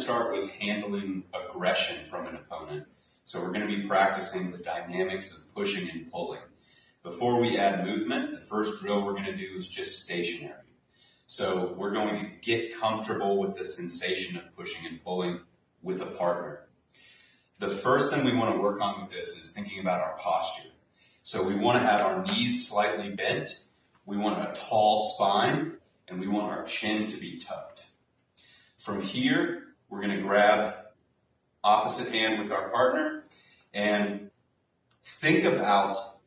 start with handling aggression from an opponent. So we're going to be practicing the dynamics of pushing and pulling. Before we add movement, the first drill we're going to do is just stationary. So we're going to get comfortable with the sensation of pushing and pulling with a partner. The first thing we want to work on with this is thinking about our posture. So we want to have our knees slightly bent, we want a tall spine, and we want our chin to be tucked. From here, we're going to grab opposite hand with our partner and think about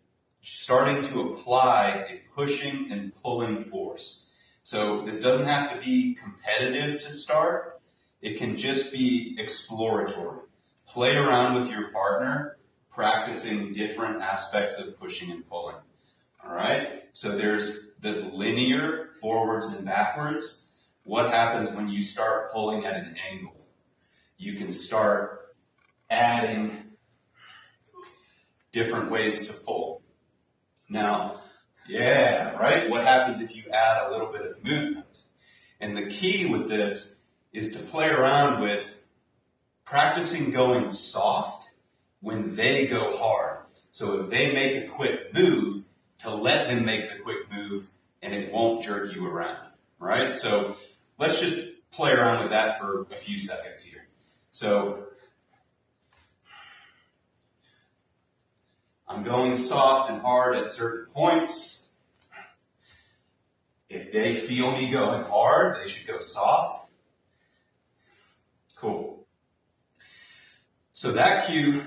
starting to apply a pushing and pulling force. So this doesn't have to be competitive to start. It can just be exploratory. Play around with your partner, practicing different aspects of pushing and pulling. All right? So there's the linear forwards and backwards. What happens when you start pulling at an angle? You can start adding different ways to pull. Now, yeah, right? What happens if you add a little bit of movement? And the key with this is to play around with practicing going soft when they go hard. So if they make a quick move, to let them make the quick move and it won't jerk you around, right? So let's just play around with that for a few seconds here. So I'm going soft and hard at certain points. If they feel me going hard, they should go soft. Cool. So that cue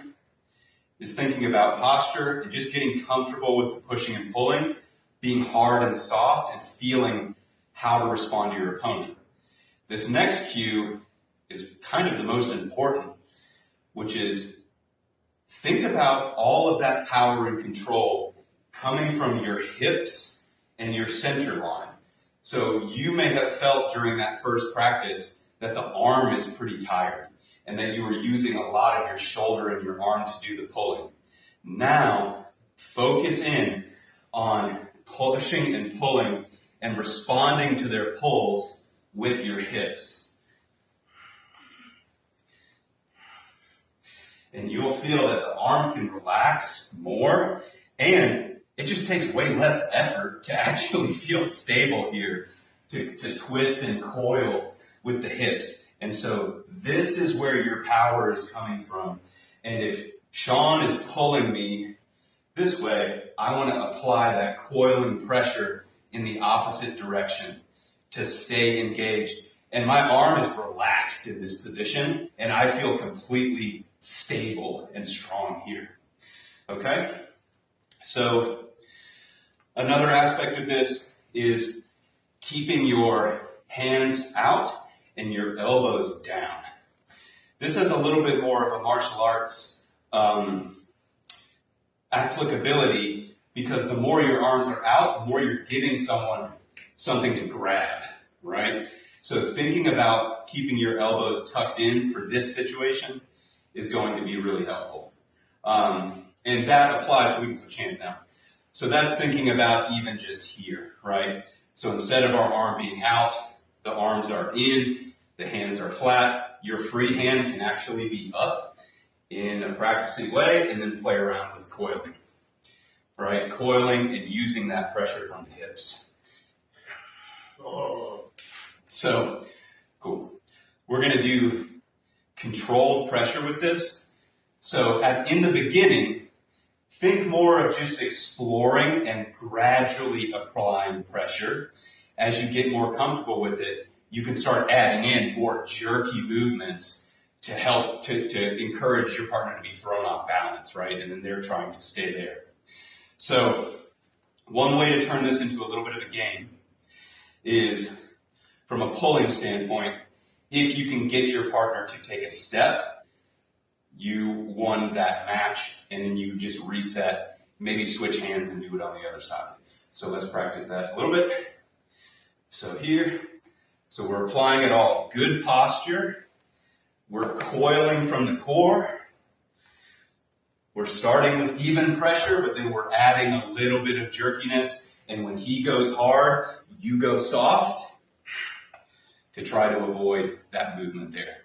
is thinking about posture and just getting comfortable with the pushing and pulling, being hard and soft, and feeling how to respond to your opponent. This next cue is kind of the most important, which is think about all of that power and control coming from your hips and your center line. So you may have felt during that first practice that the arm is pretty tired and that you were using a lot of your shoulder and your arm to do the pulling. Now, focus in on pushing and pulling and responding to their pulls with your hips. And you'll feel that the arm can relax more, and it just takes way less effort to actually feel stable here, to twist and coil with the hips. And so this is where your power is coming from. And if Sean is pulling me this way, I want to apply that coiling pressure in the opposite direction to stay engaged. And my arm is relaxed in this position, and I feel completely stable and strong here. Okay? So another aspect of this is keeping your hands out and your elbows down. This has a little bit more of a martial arts applicability, because the more your arms are out, the more you're giving someone something to grab, right? So thinking about keeping your elbows tucked in for this situation is going to be really helpful. And that applies, so we can switch hands now. So that's thinking about even just here, right? So instead of our arm being out, the arms are in, the hands are flat. Your free hand can actually be up in a practicing way, and then play around with coiling, right? Coiling and using that pressure from the hips. So, cool. We're going to do controlled pressure with this. So in the beginning, think more of just exploring and gradually applying pressure. As you get more comfortable with it, you can start adding in more jerky movements to help to encourage your partner to be thrown off balance, right? And then they're trying to stay there. So one way to turn this into a little bit of a game is, from a pulling standpoint, if you can get your partner to take a step, you won that match, and then you just reset, maybe switch hands and do it on the other side. So let's practice that a little bit. So here, so we're applying it all. Good posture. We're coiling from the core. We're starting with even pressure, but then we're adding a little bit of jerkiness. And when he goes hard, you go soft to try to avoid that movement there.